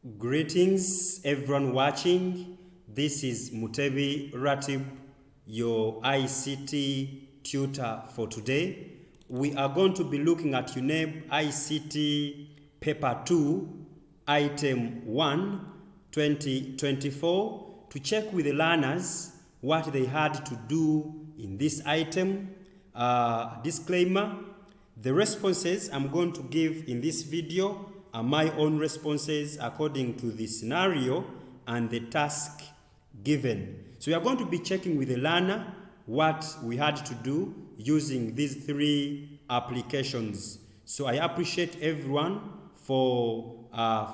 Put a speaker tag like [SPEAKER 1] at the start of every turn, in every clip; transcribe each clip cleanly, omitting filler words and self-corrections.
[SPEAKER 1] Greetings everyone watching. This is Mutebi Ratib, your ICT tutor for today. We are going to be looking at UNEB ICT Paper 2, Item 1, 2024 to check with the learners what they had to do in this item. Disclaimer, the responses I'm going to give in this video are my own responses according to the scenario and the task given. So we are going to be checking with the learner what we had to do using these three applications. So I appreciate everyone for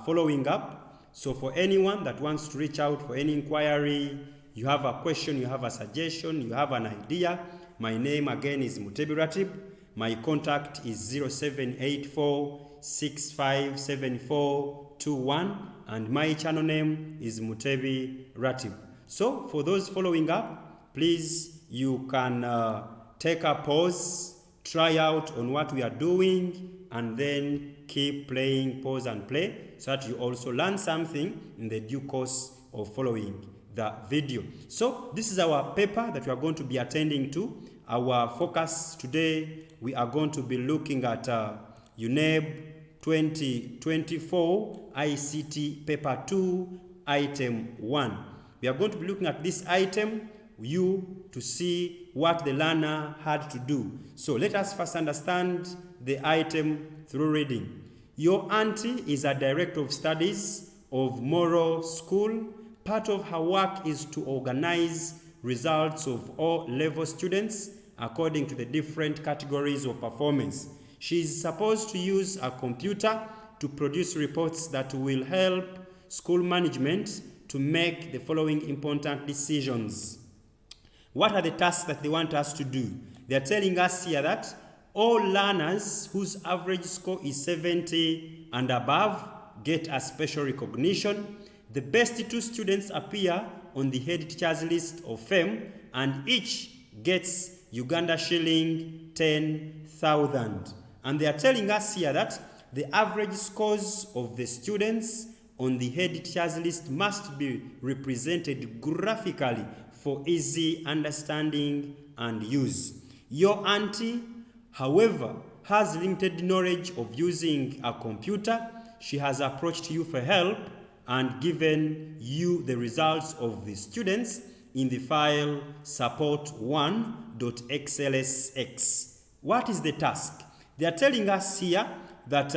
[SPEAKER 1] following up. So for anyone that wants to reach out for any inquiry, you have a question, you have a suggestion, you have an idea, my name again is Mutebi Ratib. My contact is 0784-657421 and my channel name is Mutebi Ratib. So for those following up, please you can take a pause, try out on what we are doing, and then keep playing, pause and play, so that you also learn something in the due course of following the video. So this is our paper that we are going to be attending to. Our focus today, we are going to be looking at UNEB 2024 ICT Paper 2, Item 1. We are going to be looking at this item, to see what the learner had to do. So let us first understand the item through reading. Your auntie is a director of studies of Moro School. Part of her work is to organize results of all level students according to the different categories of performance. She is supposed to use a computer to produce reports that will help school management to make the following important decisions. What are the tasks that they want us to do? They are telling us here that all learners whose average score is 70 and above get a special recognition. The best two students appear on the head teacher's list of fame and each gets Uganda shilling 10,000. And they are telling us here that the average scores of the students on the head teacher's list must be represented graphically for easy understanding and use. Your auntie, however, has limited knowledge of using a computer. She has approached you for help and given you the results of the students in the file support1.xlsx. What is the task? They are telling us here that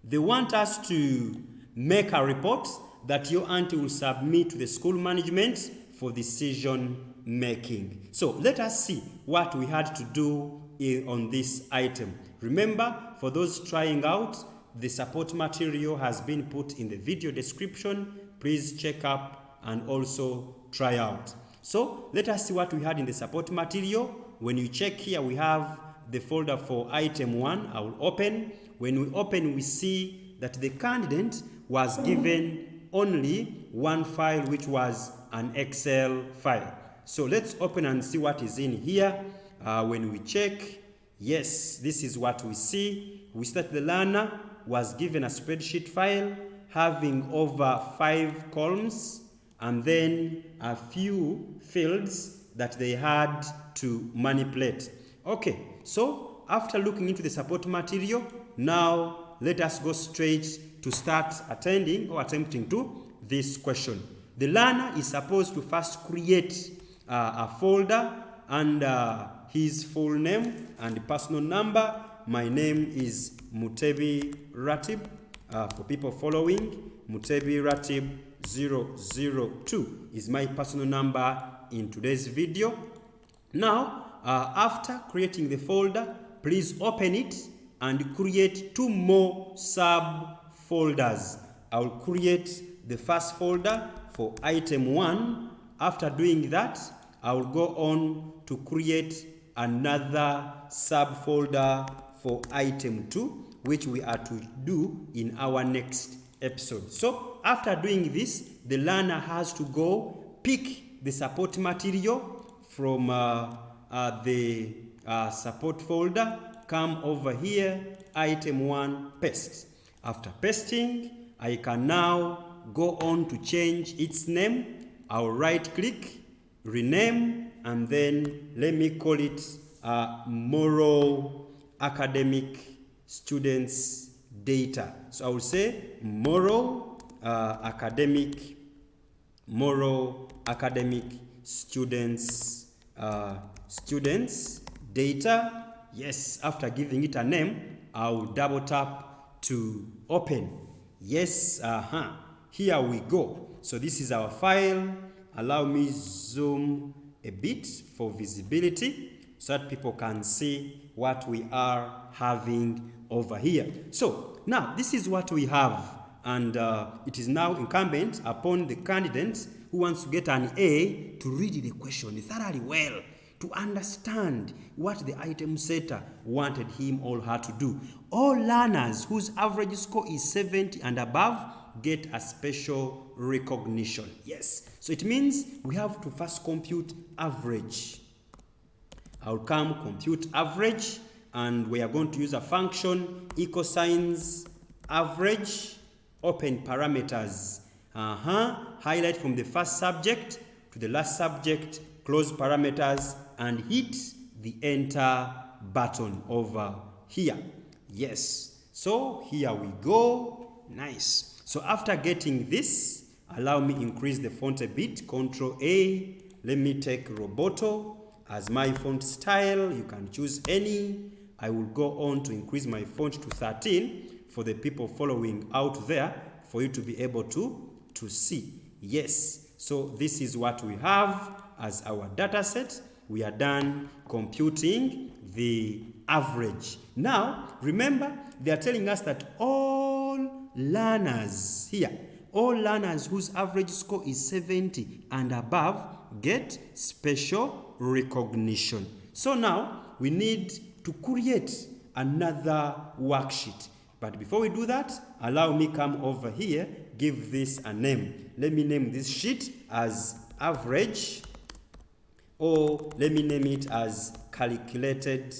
[SPEAKER 1] they want us to make a report that your auntie will submit to the school management for decision making. So let us see what we had to do on this item. Remember, for those trying out, the support material has been put in the video description. Please check up and also try out. So let us see what we had in the support material. When you check here, we have the folder for item 1. I will open. When we open, we see that the candidate was given only one file, which was an Excel file. So let's open and see what is in here. When we check, yes, this is what we see. We see that the learner was given a spreadsheet file having over 5 columns and then a few fields that they had to manipulate. Okay, so after looking into the support material, now let us go straight to start attending or attempting to this question. The learner is supposed to first create a folder and his full name and personal number. My name is Mutebi Ratib. For people following, Mutebi Ratib 002 is my personal number in today's video. Now, after creating the folder, please open it and create 2 more subfolders. I will create the first folder for item 1. After doing that, I will go on to create another subfolder for item 2, which we are to do in our next episode. So after doing this, the learner has to go pick the support material from the support folder, come over here, item 1, paste. After pasting, I can now go on to change its name. I'll right click, rename, and then let me call it Moral Academic Students Data. So I will say Moral Academic Students Data. Yes, after giving it a name, I'll double tap to open. Yes, here we go. So this is our file. Allow me zoom a bit for visibility so that people can see what we are having over here. So now this is what we have, and it is now incumbent upon the candidate who wants to get an A to read the question thoroughly well, to understand what the item setter wanted him or her to do. All learners whose average score is 70 and above get a special recognition. Yes, so it means we have to first compute average. I'll come compute average, and we are going to use a function equal signs average, open parameters, highlight from the first subject to the last subject, close parameters, and hit the enter button over here. Yes, so here we go. Nice. So after getting this, allow me increase the font a bit. Control A. Let me take Roboto as my font style. You can choose any. I will go on to increase my font to 13 for the people following out there, for you to be able to see. Yes, so this is what we have as our data set. We are done computing the average. Now, remember, they are telling us that all learners here, all learners whose average score is 70 and above get special recognition. So now we need to create another worksheet. But before we do that, allow me come over here, give this a name. Let me name this sheet as average, or let me name it as calculated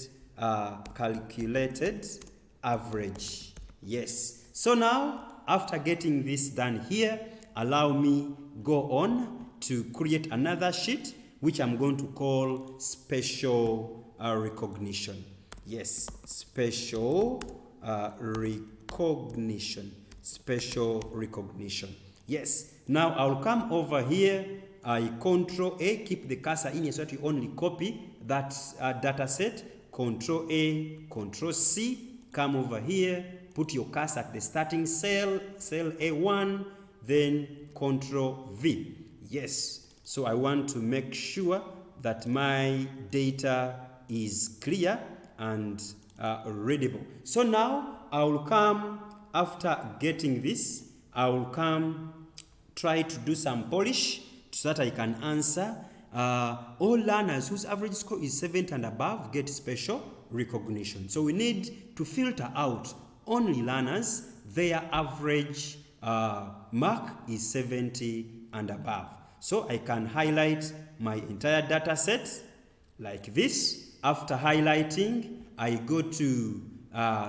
[SPEAKER 1] average. Yes. So now, after getting this done here, allow me go on to create another sheet, which I'm going to call special recognition. Yes, special recognition. Yes. Now I'll come over here. I Control A, keep the cursor in here so that you only copy that data set. Control A, Control C, come over here, put your cursor at the starting cell, cell A1, then Control V. Yes, so I want to make sure that my data is clear and readable. So now I will come, after getting this, I will come try to do some polish so that I can answer. All learners whose average score is 70 and above get special recognition. So we need to filter out only learners their average mark is 70 and above. So I can highlight my entire data set like this. After highlighting, I go to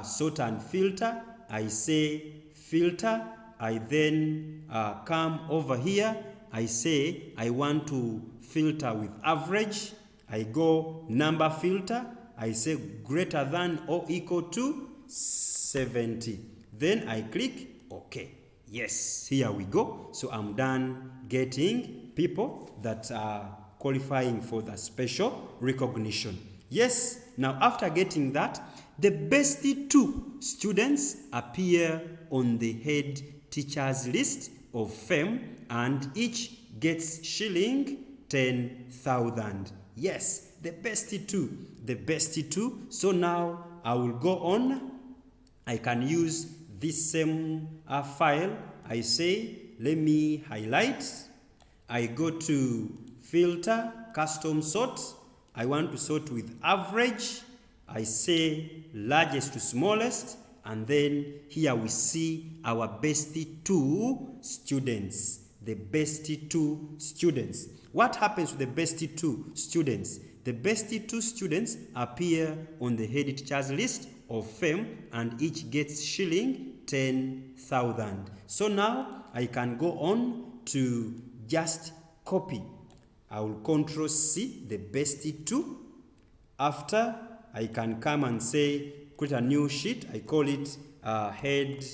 [SPEAKER 1] sort and filter. I say filter. I then come over here. I say I want to filter with average. I go number filter. I say greater than or equal to 70. Then I click OK. Yes, here we go. So I'm done getting people that are qualifying for the special recognition. Yes, now after getting that, the best 2 students appear on the head teachers list of FEM, and each gets shilling 10,000. Yes, the best 2. So now I will go on. I can use this same file. I say, let me highlight. I go to filter, custom sort. I want to sort with average. I say largest to smallest. And then here we see our best 2 students. The best 2 students. What happens to the best 2 students? The best 2 students appear on the head teachers list of FEM, and each gets shilling 10,000. So now I can go on to just copy. I will Control C, the best 2. After, I can come and say, create a new sheet. I call it head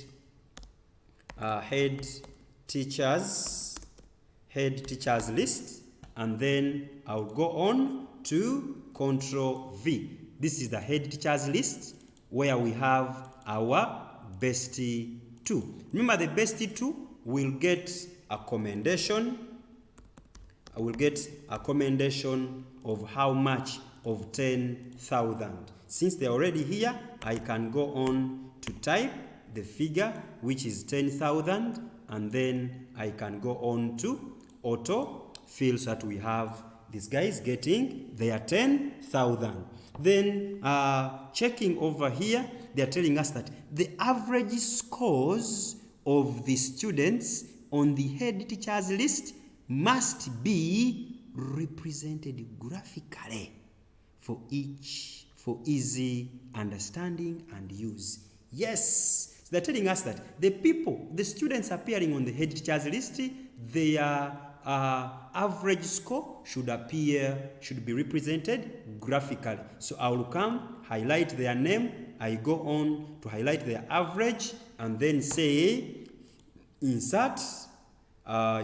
[SPEAKER 1] teachers list, and then I'll go on to Control V. This is the head teachers list where we have our best 2. Remember, the best 2 will get a commendation. I will get a commendation of how much of 10,000. Since they're already here, I can go on to type the figure, which is 10,000, and then I can go on to auto fill so that we have these guys getting their 10,000. Then checking over here, they're telling us that the average scores of the students on the head teachers list must be represented graphically for easy understanding and use. Yes, so they're telling us that the students appearing on the head teachers list, their average score should be represented graphically. So I will come, highlight their name, I go on to highlight their average, and then say insert.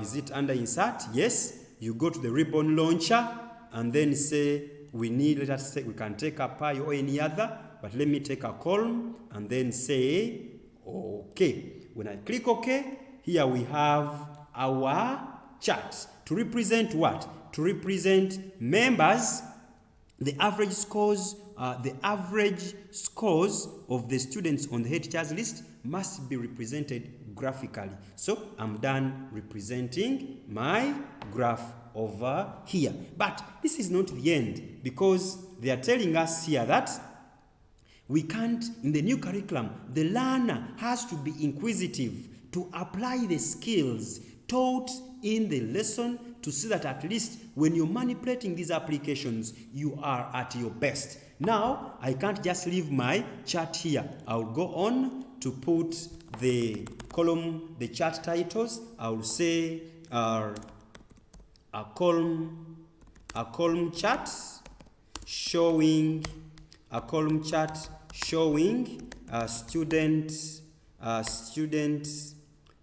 [SPEAKER 1] Is it under insert? Yes. You go to the ribbon launcher and then say let us say we can take a pie or any other, but let me take a column and then say OK. When I click OK, here we have our chart. To represent what? To represent members, the average scores of the students on the head teachers list must be represented graphically. So I'm done representing my graph over here. But this is not the end, because they are telling us here that we can't, in the new curriculum, the learner has to be inquisitive to apply the skills taught in the lesson to see that at least when you're manipulating these applications, you are at your best. Now, I can't just leave my chart here. I'll go on to put the column, the chart titles. I'll say a column chart showing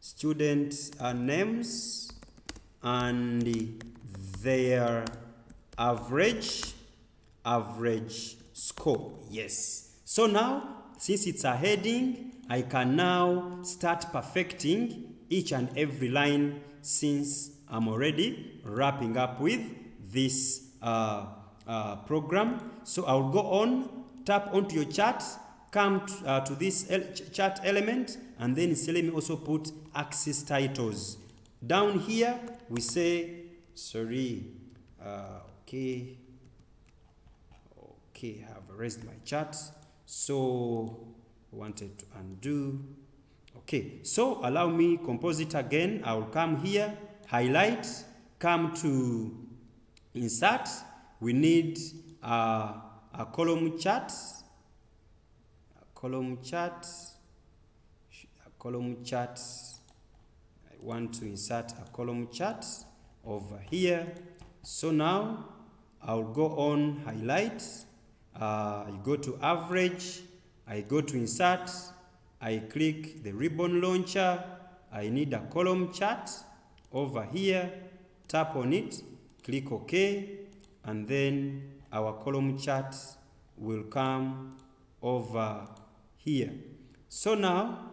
[SPEAKER 1] student names and their average score. Yes. So now, since it's a heading, I can now start perfecting each and every line, since I'm already wrapping up with this program. So I'll go on, tap onto your chart, come to this chart element, and then say, let me also put axis titles. Down here, we say, okay, I've erased my chart. So I wanted to undo. Okay, so allow me compose it again. I will come here, highlight, come to insert. We need a column chart. I want to insert a column chart over here. So now I'll go on, highlight. I go to average. I go to insert. I click the ribbon launcher. I need a column chart over here. Tap on it. Click OK. And then our column chart will come over here. So now,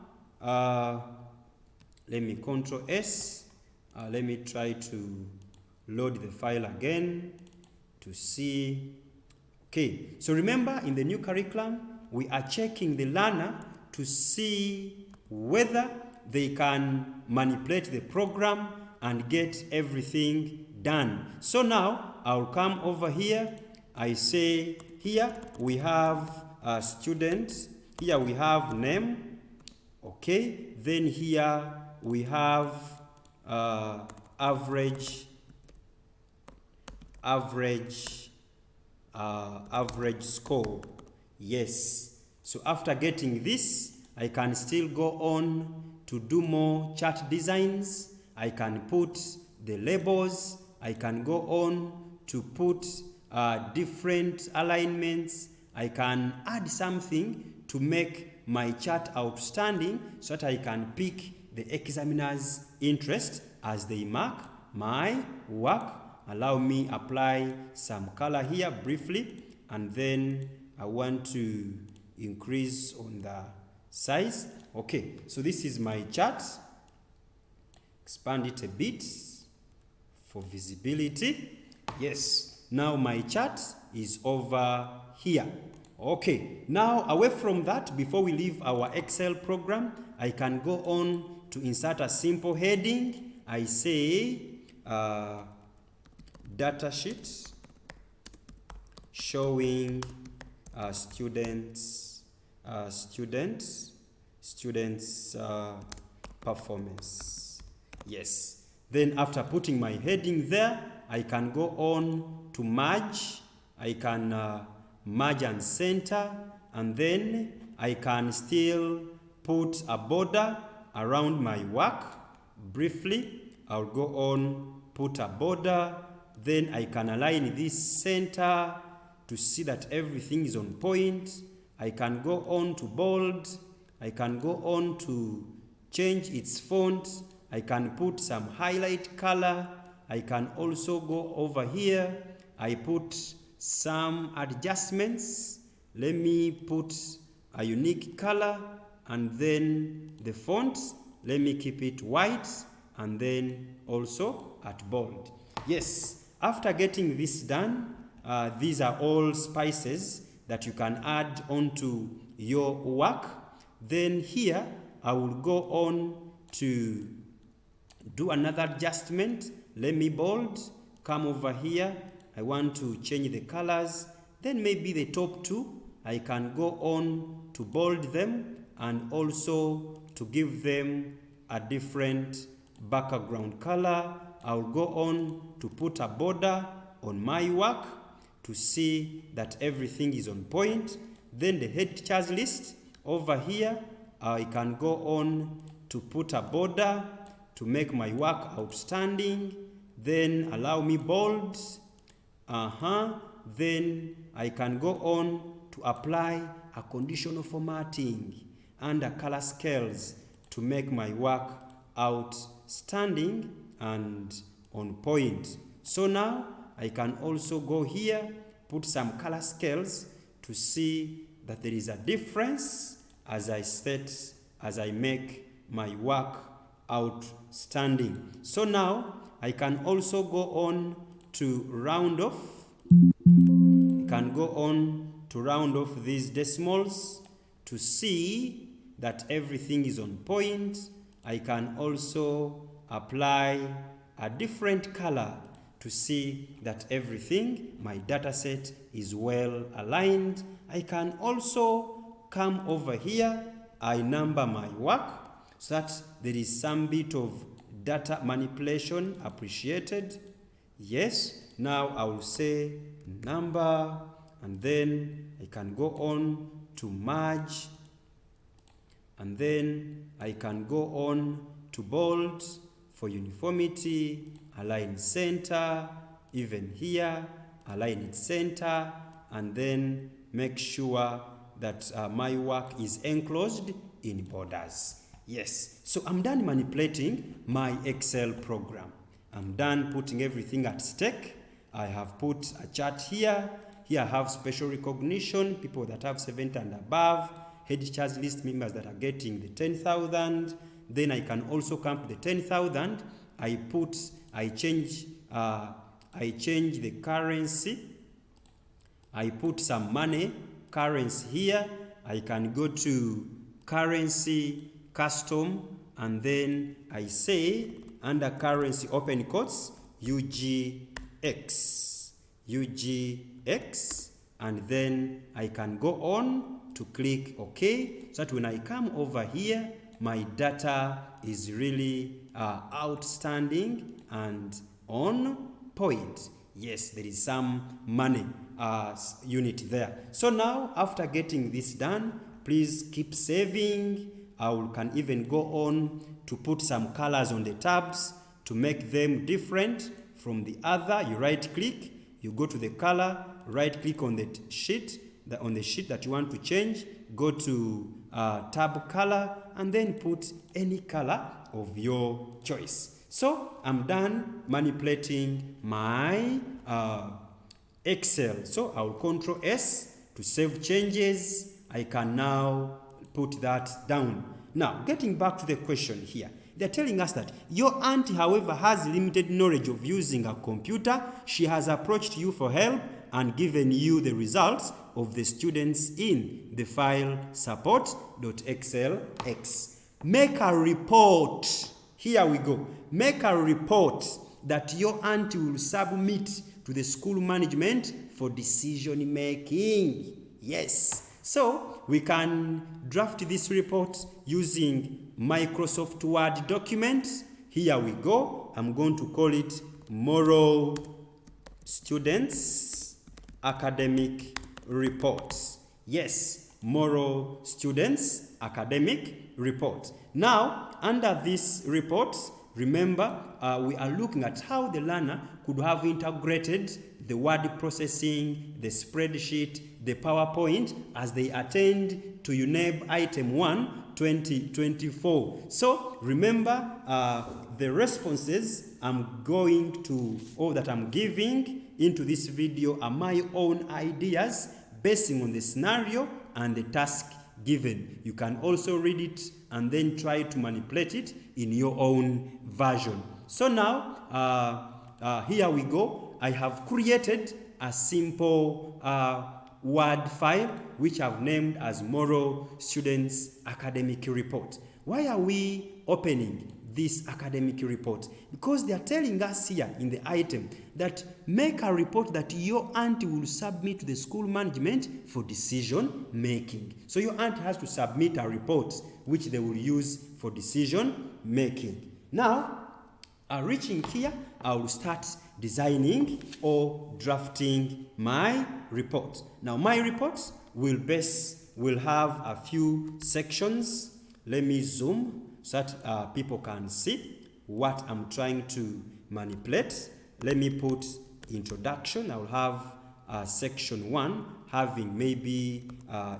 [SPEAKER 1] let me Control S. Let me try to load the file again to see. Okay, so remember, in the new curriculum, we are checking the learner to see whether they can manipulate the program and get everything done. So now, I'll come over here. I say, here we have a student. Here we have name. Okay, then here we have average score. Yes. So after getting this, I can still go on to do more chart designs. I can put the labels. I can go on to put different alignments. I can add something to make my chart outstanding so that I can pick the examiner's interest as they mark my work. Allow me apply some color here briefly, and then I want to increase on the size. Okay, so this is my chart. Expand it a bit for visibility. Yes, now my chart is over here. Okay, now away from that, before we leave our Excel program, I can go on to insert a simple heading. I say data sheet showing students performance. Yes. Then after putting my heading there, I can go on to merge. I can merge and center, and then I can still put a border around my work. Briefly, I'll go on, put a border, then I can align this center to see that everything is on point. I can go on to bold. I can go on to change its font. I can put some highlight color. I can also go over here. I put some adjustments. Let me put a unique color, and then the font, let me keep it white, and then also at bold. Yes, after getting this done, these are all spices that you can add onto your work. Then here, I will go on to do another adjustment. Let me bold, come over here. I want to change the colors. Then maybe the top two, I can go on to bold them and also to give them a different background color. I'll go on to put a border on my work to see that everything is on point. Then the head teachers list over here, I can go on to put a border to make my work outstanding. Then allow me bold. Then I can go on to apply a conditional formatting under color scales to make my work outstanding and on point. So now I can also go here, put some color scales to see that there is a difference as I make my work outstanding. So now I can also go on to round off. I can go on to round off these decimals to see that everything is on point. I can also apply a different color to see that everything, my data set, is well aligned. I can also come over here, I number my work so that there is some bit of data manipulation appreciated. Yes, now I will say number, and then I can go on to merge, and then I can go on to bold for uniformity, align center, even here, align it center, and then make sure that my work is enclosed in borders. Yes, so I'm done manipulating my Excel program. I'm done putting everything at stake. I have put a chart here. Here I have special recognition, people that have 70 and above, head teachers list members that are getting the 10,000. Then I can also come to the 10,000. I change the currency. I put some money currency here. I can go to currency custom, and then I say under currency open quotes UGX, and then I can go on to click OK, so that when I come over here, my data is really outstanding and on point. Yes, there is some money unit there. So now, after getting this done, please keep saving. Can even go on to put some colors on the tabs to make them different from the other. You right click, you go to the color, right click on the sheet, on the sheet that you want to change, go to tab color, and then put any color of your choice. So I'm done manipulating my Excel. So I'll Control S to save changes. I can now put that down. Now, getting back to the question here, they're telling us that your auntie, however, has limited knowledge of using a computer. She has approached you for help and given you the results of the students in the file support.xlx. Make a report. Here we go. Make a report that your auntie will submit to the school management for decision making. Yes. So we can draft this report using Microsoft Word document. Here we go. I'm going to call it Moral Students Academic Reports. Yes, Moral Students Academic Report. Now, under this report, remember, we are looking at how the learner could have integrated the word processing, the spreadsheet, the PowerPoint as they attend to UNEB Item 1, 2024. So remember, the responses I'm going to, or that I'm giving into this video are my own ideas basing on the scenario and the task given. You can also read it and then try to manipulate it in your own version. So now, here we go. I have created a simple Word file which I've named as Moral Students Academic Report. Why are we opening this academic report? Because they are telling us here in the item that make a report that your auntie will submit to the school management for decision making. So your auntie has to submit a report which they will use for decision making. Now, reaching here, I will start designing or drafting my report. Now, my report will have a few sections. Let me zoom so that people can see what I'm trying to manipulate. Let me put introduction. I will have section 1 having maybe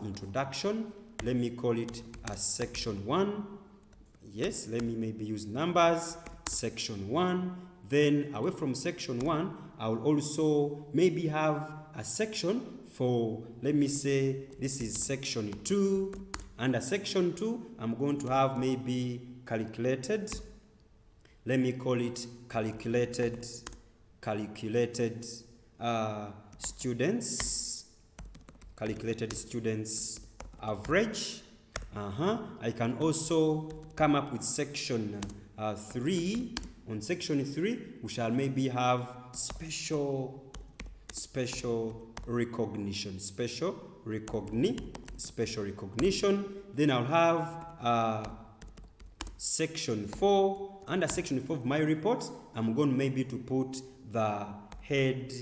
[SPEAKER 1] introduction. Let me call it section 1. Yes, let me maybe use numbers. Section 1. Then away from section 1, I will also maybe have a section for, let me say, this is section 2. Under section 2, I'm going to have maybe calculated. Let me call it calculated students average. I can also come up with section 3. On section 3, we shall maybe have special recognition. Then I'll have section 4. Under section 4 of my report, I'm going maybe to put the head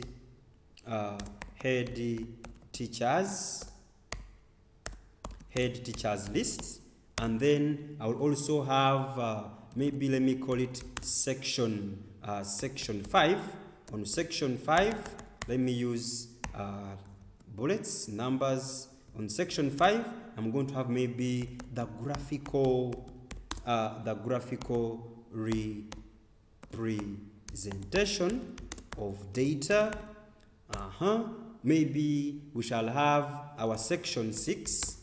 [SPEAKER 1] teachers list, and then I will also have maybe let me call it section 5. On section 5, let me use bullets, numbers. On section 5, I'm going to have maybe the graphical representation of data. Maybe we shall have our section 6.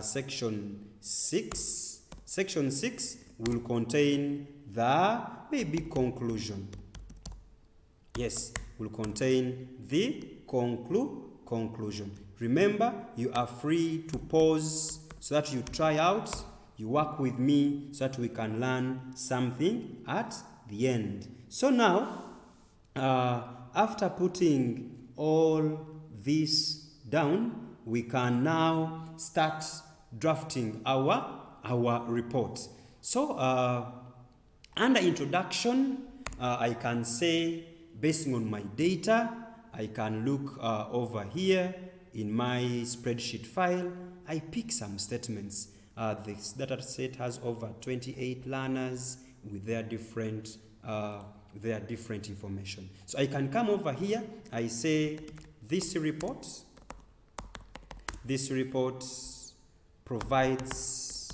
[SPEAKER 1] Section 6 will contain the maybe conclusion. Yes, will contain the conclusion. Remember, you are free to pause so that you try out, you work with me so that we can learn something at the end. So now, after putting all this down, we can now start drafting our report. So, under introduction, I can say, based on my data, I can look over here in my spreadsheet file. I pick some statements. This data set has over 28 learners with their different information. So I can come over here, I say this report provides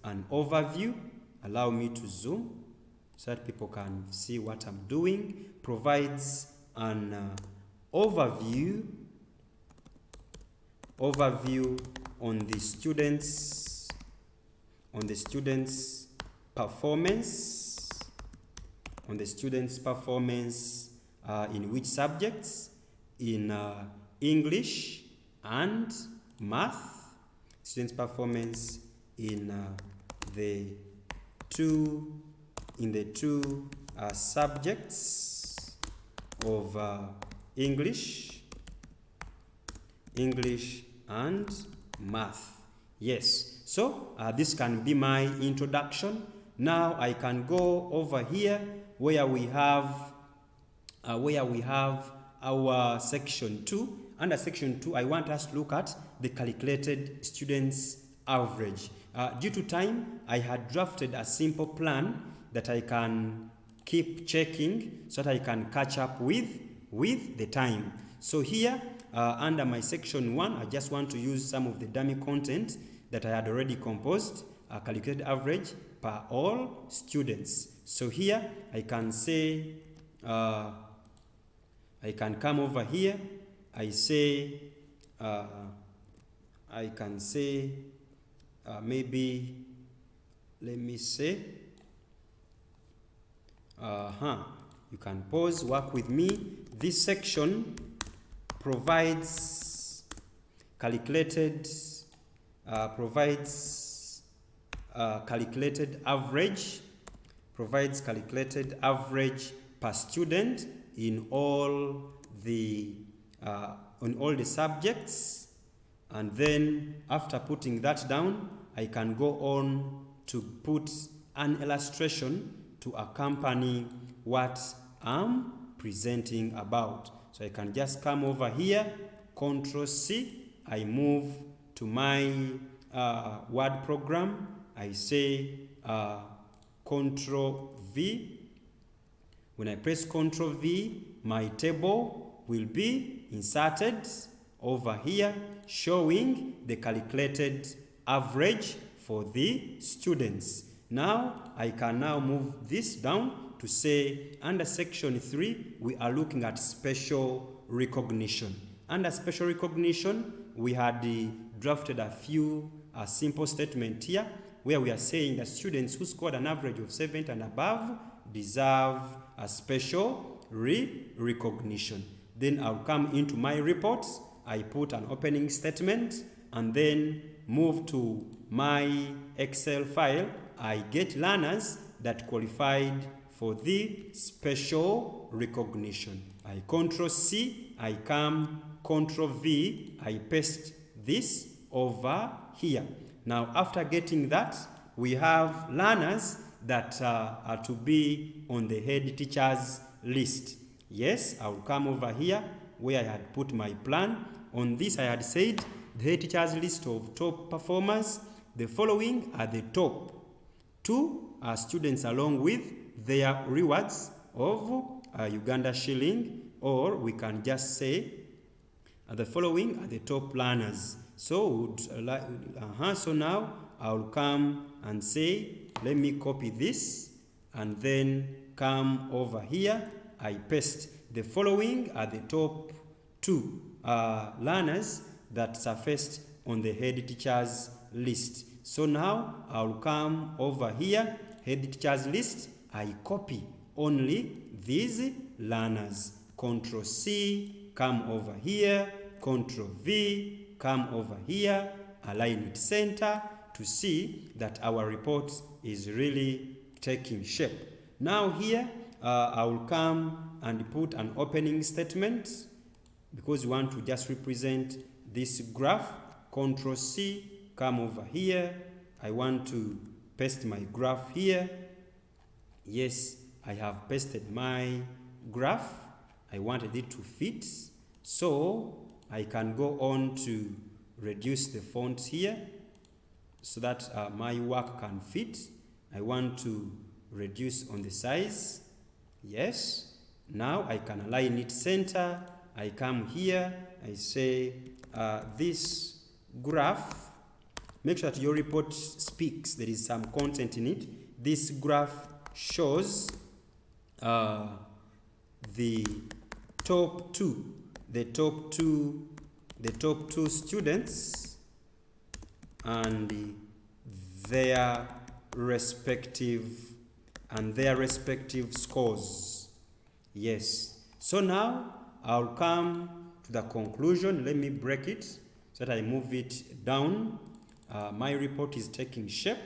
[SPEAKER 1] an overview. Allow me to zoom so that people can see what I'm doing. Provides an overview on the students' performance, in which subjects? In English and math. Students' performance in the two subjects of English and math. Yes, so this can be my introduction. Now I can go over here where we have our section 2. Under section 2, I want us to look at the calculated students average. Due to time, I had drafted a simple plan that I can keep checking so that I can catch up with the time. So here, under my section 1, I just want to use some of the dummy content that I had already composed, calculated average per all students. So here, I can say, I can come over here, I say, I can say, maybe, let me say, you can pause, work with me. This section provides calculated average per student in all the subjects. And then after putting that down, I can go on to put an illustration to accompany what I'm presenting about. So I can just come over here, Control C, I move to my Word program, I say Control V. When I press Control V, my table will be inserted over here, showing the calculated average for the students. Now, I can now move this down to say, under section 3, we are looking at special recognition. Under special recognition, we had drafted a few simple statements here, where we are saying that students who scored an average of 70 and above deserve a special recognition. Then I'll come into my reports, I put an opening statement, and then move to my Excel file. I get learners that qualified for the special recognition. I Control C, I come Control V, I paste this over here. Now, after getting that, we have learners that are to be on the head teachers list. Yes, I'll come over here where I had put my plan. On this, I had said the head teachers list of top performers. The following are the top 2 students along with their rewards of Uganda shilling, or we can just say the following are the top learners. So, so now I'll come and say, let me copy this and then come over here. I paste. The following are the top 2 learners that surfaced on the head teachers list. So now I'll come over here, head teachers list. I copy only these learners. Control C, come over here. Control V, come over here. Align it center to see that our report is really taking shape. Now here, I will come and put an opening statement because we want to just represent this graph. Control C, come over here. I want to paste my graph here. Yes, I have pasted my graph. I wanted it to fit. So I can go on to reduce the font here so that my work can fit. I want to reduce on the size. Yes. Now I can align it center. I come here. I say this graph. Make sure that your report speaks. There is some content in it. This graph shows the top two students and their respective scores. Yes. So now I'll come to the conclusion. Let me break it so that I move it down. My report is taking shape.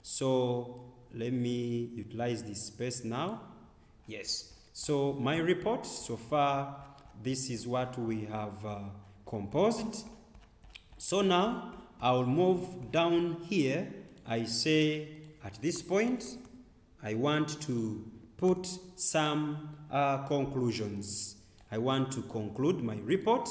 [SPEAKER 1] So let me utilize this space now. Yes. So my report so far, this is what we have composed. So now I'll move down here. I say at this point, I want to put some conclusions. I want to conclude my report.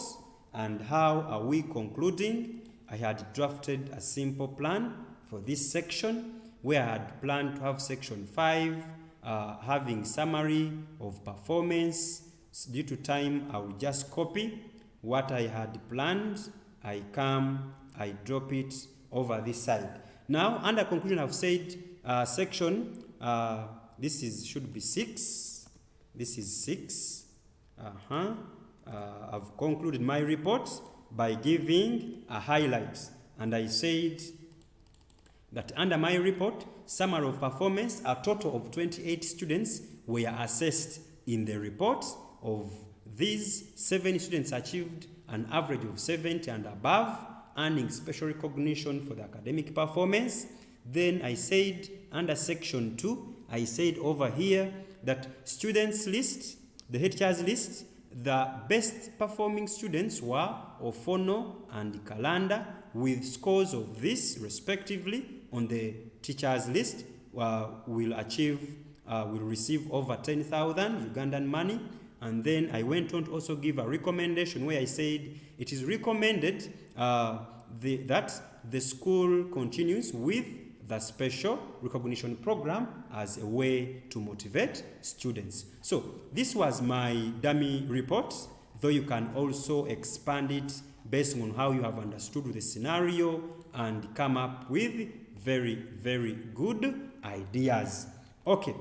[SPEAKER 1] And how are we concluding? I had drafted a simple plan for this section where I had planned to have section 5 having summary of performance. Due to time, I will just copy what I had planned. I come, I drop it over this side. Now, under conclusion, I've said section, this should be 6. This is 6. I've concluded my report by giving a highlight. And I said that under my report, summary of performance, a total of 28 students were assessed in the report. Of these, 7 students achieved an average of 70 and above, earning special recognition for the academic performance. Then I said under section 2, I said over here that students list, the teachers list, the best performing students were Ofono and Kalanda with scores of this respectively on the teachers list will receive over 10,000 Ugandan money. And then I went on to also give a recommendation where I said it is recommended that the school continues with the special recognition program as a way to motivate students. So this was my dummy report, though you can also expand it based on how you have understood the scenario and come up with very, very good ideas. Okay.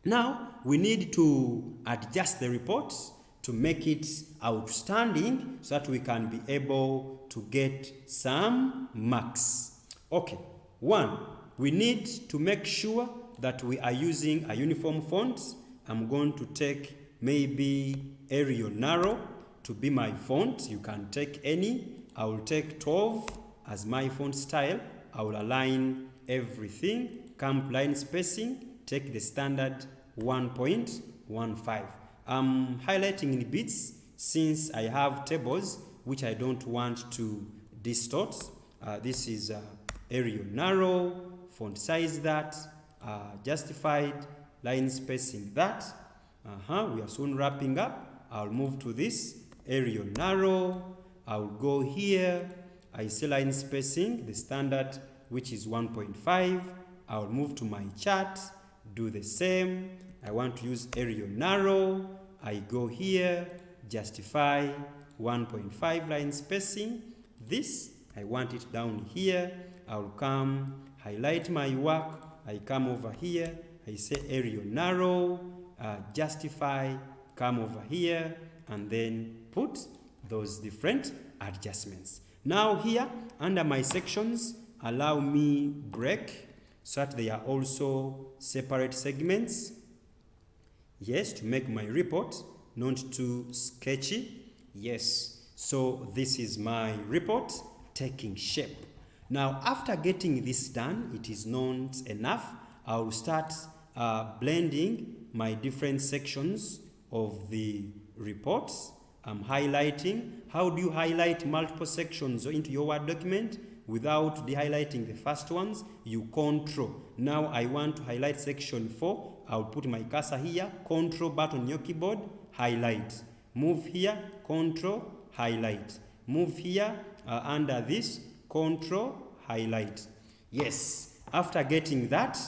[SPEAKER 1] Now, we need to adjust the report to make it outstanding so that we can be able to get some marks. Okay, 1, we need to make sure that we are using a uniform font. I'm going to take maybe Arial Narrow to be my font. You can take any. I will take 12 as my font style. I will align everything. Camp line spacing. Take the standard 1.15. I'm highlighting in bits since I have tables which I don't want to distort. This is Arial Narrow, font size that, justified, line spacing that. We are soon wrapping up. I'll move to this Arial Narrow. I'll go here. I say line spacing, the standard which is 1.5. I'll move to my chart. Do the same. I want to use Arial Narrow. I go here, justify 1.5 line spacing. This, I want it down here. I'll come, highlight my work. I come over here. I say Arial Narrow, justify, come over here, and then put those different adjustments. Now here, under my sections, allow me break, so that they are also separate segments. Yes, to make my report not too sketchy. Yes, so this is my report taking shape. Now, after getting this done, it is not enough. I will start blending my different sections of the report. I'm highlighting. How do you highlight multiple sections into your Word document? Without de-highlighting the first ones, you control. Now I want to highlight section 4. I'll put my cursor here, control button on your keyboard, highlight. Move here, control, highlight. move here under this control highlight. Yes, after getting that,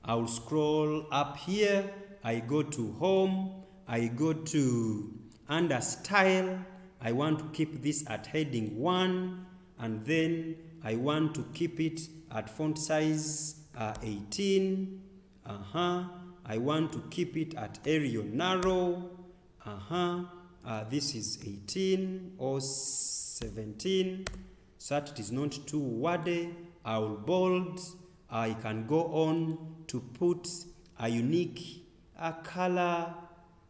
[SPEAKER 1] I'll scroll up here. I go to home, I go to under style. I want to keep this at heading 1, and then I want to keep it at font size 18. I want to keep it at Arial narrow. This is 18 or 17, so that it is not too wordy. I will bold. I can go on to put a unique color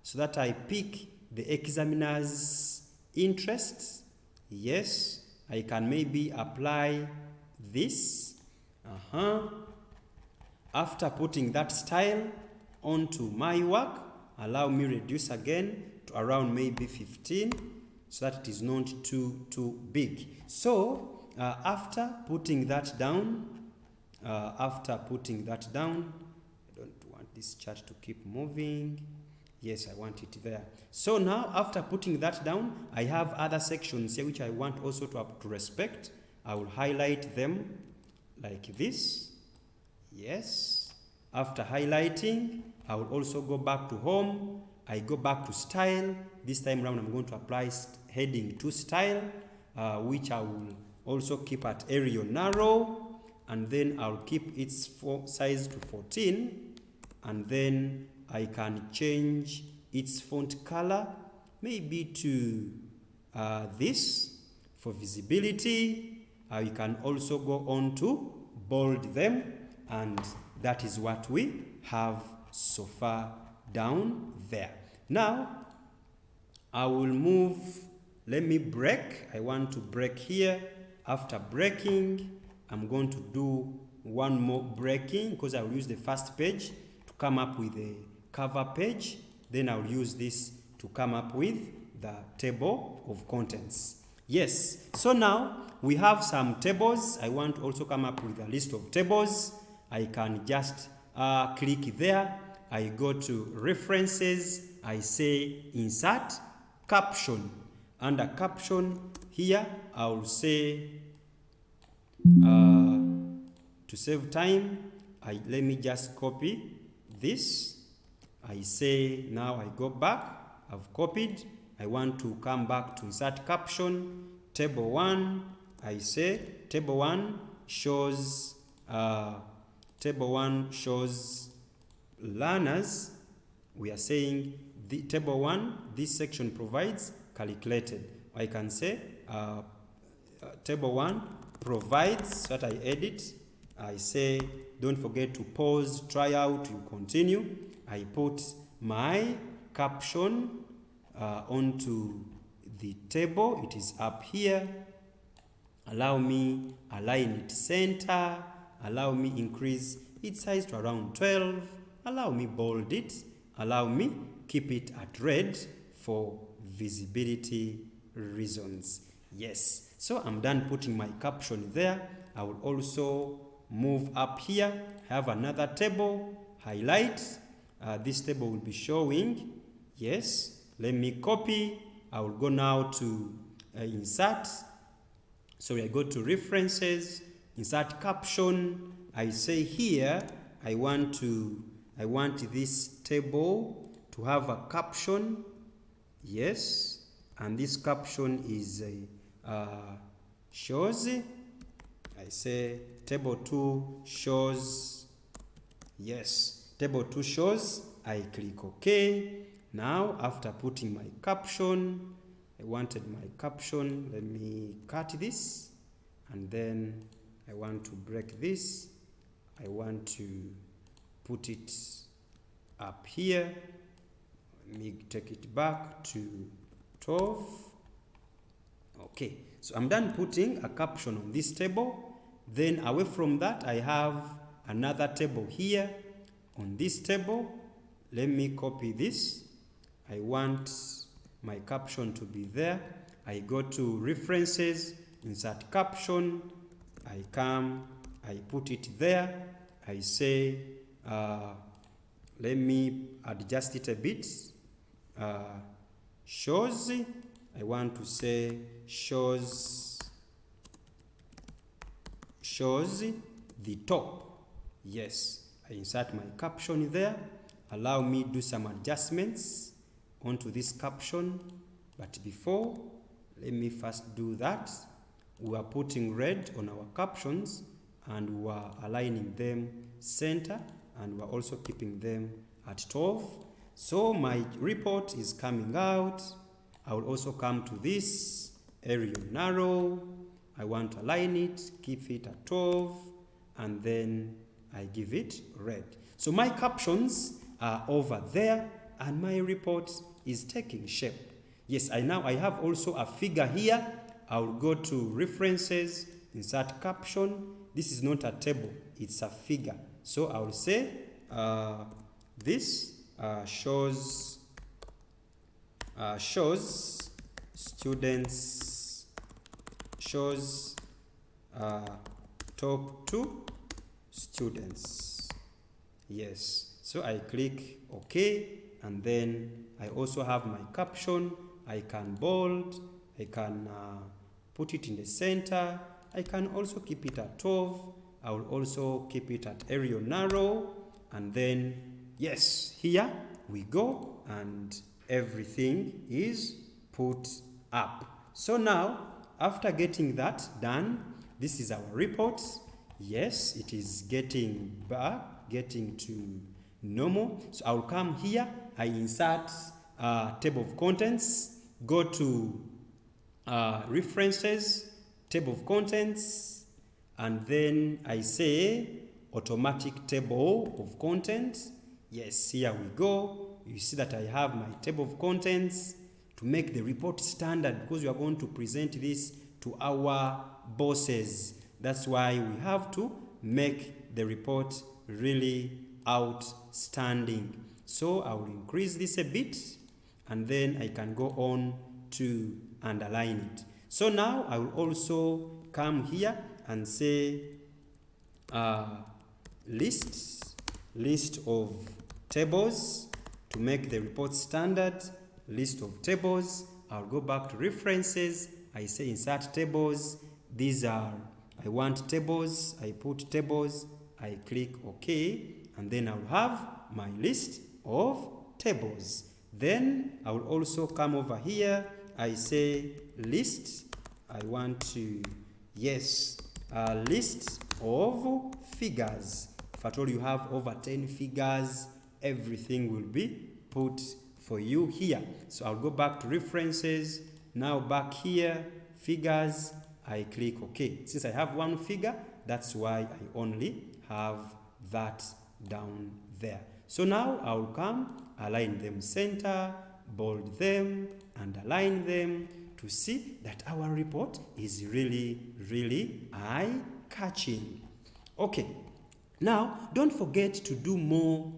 [SPEAKER 1] so that I pick the examiner's interest. Yes, I can maybe apply this. After putting that style onto my work, allow me reduce again to around maybe 15 so that it is not too big. So after putting that down, I don't want this chart to keep moving. Yes, I want it there. So now after putting that down, I have other sections here which I want also to respect. I will highlight them like this. Yes. After highlighting, I will also go back to home. I go back to style. This time around, I'm going to apply heading 2 style, which I will also keep at Arial narrow, and then I'll keep its size to 14, and then I can change its font color maybe to this for visibility. You can also go on to bold them, and that is what we have so far down there. Now I will move. Let me break. I want to break here. After breaking, I'm going to do one more breaking because I will use the first page to come up with a cover page. Then I'll use this to come up with the table of contents. Yes, so now we have some tables. I want to also come up with a list of tables. I can just click there. I go to references. I say insert caption. Under caption here, I will say to save time, let me just copy this. I say now I go back. I've copied. I want to come back to insert caption. Table 1. I say table 1 shows learners. We are saying the table 1, this section provides calculated. I can say table 1 provides, so that I edit. I say don't forget to pause, try out, you continue. I put my caption onto the table. It is up here. Allow me align it center. Allow me increase its size to around 12. Allow me bold it. Allow me keep it at red for visibility reasons. Yes, so I'm done putting my caption there. I will also move up here. I have another table, highlight. This table will be showing. Yes, let me copy. I will go now to insert. So I go to references, insert caption. I say here I want this table to have a caption. Yes, and this caption is shows. I say table 2 shows. Yes, table 2 shows. I click OK. Now after putting my caption, I wanted my caption. Let me cut this, and then I want to break this. I want to put it up here. Let me take it back to 12. Okay, so I'm done putting a caption on this table. Then away from that, I have another table here. On this table, let me copy this. I want my caption to be there. I go to references, insert caption. I come, I put it there. I say, let me adjust it a bit. Shows, I want to say shows the top. Yes, I insert my caption there. Allow me do some adjustments onto this caption. But before, let me first do that. We are putting red on our captions and we are aligning them center, and we are also keeping them at 12. So my report is coming out. I will also come to this area narrow. I want to align it, keep it at 12, and then I give it red. So my captions are over there and my report is taking shape. Yes, I have also a figure here. I will go to references, insert caption. This is not a table, it's a figure. So I will say this shows students, shows top 2 students. Yes, so I click OK, and then I also have my caption. I can bold, I can put it in the center, I can also keep it at 12, I will also keep it at area narrow, and then yes, here we go, and everything is put up. So now, after getting that done, this is our report. Yes, it is getting back, getting to normal. So I'll come here, I insert table of contents, go to references, table of contents, and then I say automatic table of contents. Yes, here we go. You see that I have my table of contents to make the report standard, because we are going to present this to our bosses. That's why we have to make the report really outstanding. So I will increase this a bit, and then I can go on to underline it. So now I will also come here and say list of tables to make the report standard. List of tables. I'll go back to references. I say insert tables. These are, I want tables. I put tables. I click OK, and then I'll have my list of tables. Then I will also come over here. I say list. I want to, yes, a list of figures. If at all you have over 10 figures, everything will be put for you here. So I'll go back to references. Now back here, figures, I click OK. Since I have one figure, that's why I only have that down there. So now I'll come, align them center, bold them, and align them to see that our report is really, really eye-catching. Okay, now don't forget to do more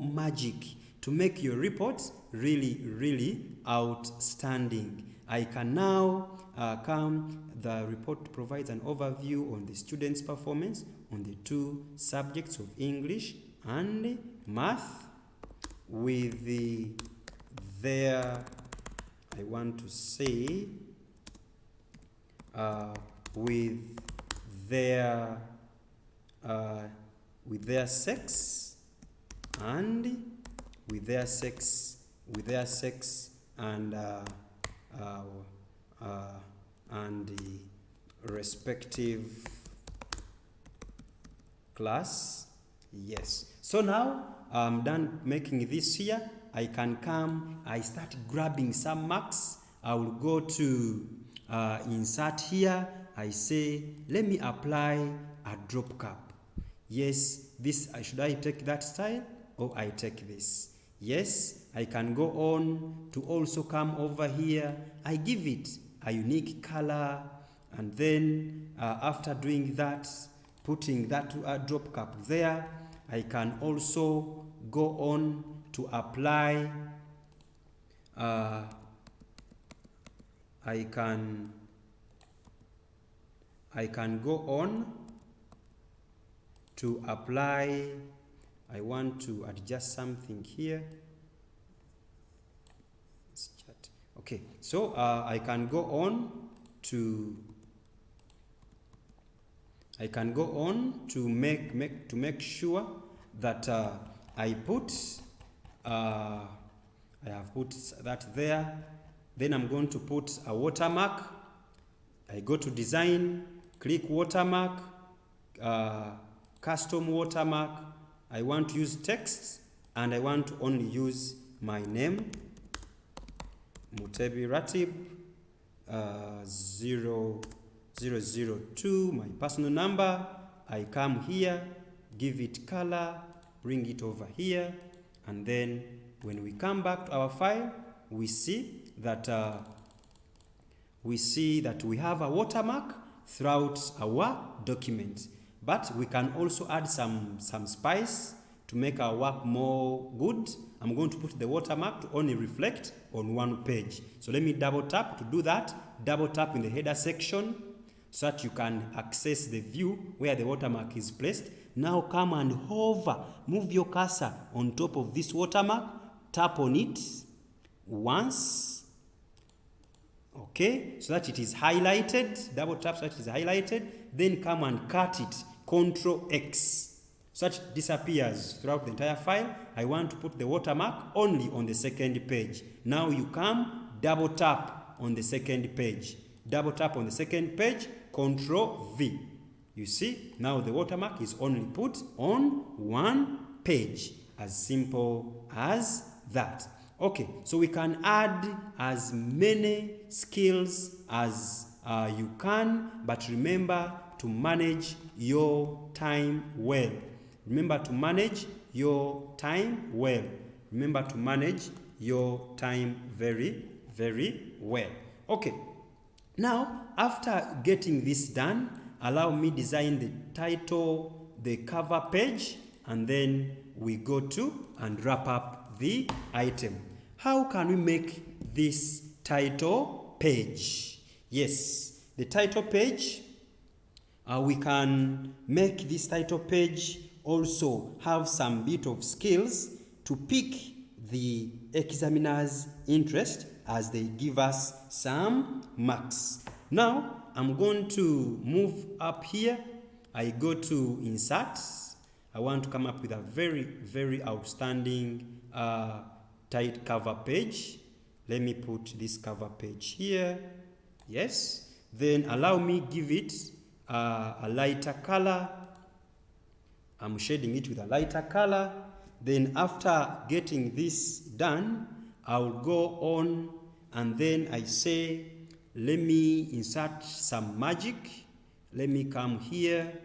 [SPEAKER 1] magic to make your reports really, really outstanding. I can now the report provides an overview on the students' performance on the 2 subjects of English and Math with their, I want to say, with their sex and the respective class. Yes. So now I'm done making this here. I can come, I start grabbing some marks. I will go to insert here. I say, let me apply a drop cap. Yes, this, should I take that style or I take this? Yes, I can go on to also come over here. I give it a unique color, and then after doing that, putting that drop cap there, I can also go on to apply I can go on to apply. I want to adjust something here. Okay, so I can go on to make sure that I have put that there. Then I'm going to put a watermark. I go to design, click watermark, custom watermark. I want to use text, and I want to only use my name, Mutebi Ratib 0002, my personal number. I come here, give it color, bring it over here, and then when we come back to our file, we see that we have a watermark throughout our document. But we can also add some spice to make our work more good. I'm going to put the watermark to only reflect on one page. So let me double tap to do that. Double tap in the header section so that you can access the view where the watermark is placed. Now come and hover, move your cursor on top of this watermark, tap on it once, okay, so that it is highlighted. Double tap so that it is highlighted. Then come and cut it, Ctrl X, so that it disappears throughout the entire file. I want to put the watermark only on the second page. Now you come, double tap on the second page. Double tap on the second page, Ctrl V. You see, now the watermark is only put on one page. As simple as that. Okay, so we can add as many skills as you can, but remember to manage your time well. Remember to manage your time well. Remember to manage your time very, very well. Okay, now after getting this done, allow me design the title, the cover page, and then we go to and wrap up the item. How can we make this title page? Yes, the title page, we can make this title page also have some bit of skills to pique the examiner's interest as they give us some marks. Now, I'm going to move up here. I go to insert. I want to come up with a very, very outstanding tight cover page. Let me put this cover page here. Yes. Then allow me give it a lighter color. I'm shading it with a lighter color. Then after getting this done, I'll go on and then I say, let me insert some magic. Let me come here.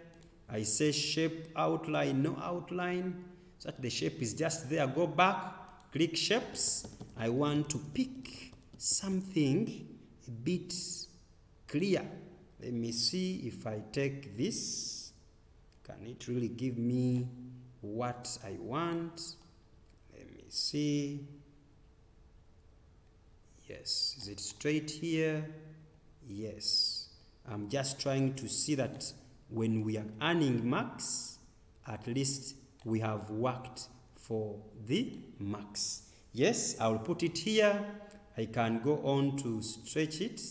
[SPEAKER 1] I say shape outline, no outline. So that the shape is just there. Go back, click shapes. I want to pick something a bit clear. Let me see if I take this. Can it really give me what I want? Let me see. Yes, is it straight here? Yes. I'm just trying to see that when we are earning marks, at least we have worked for the marks. Yes, I'll put it here. I can go on to stretch it,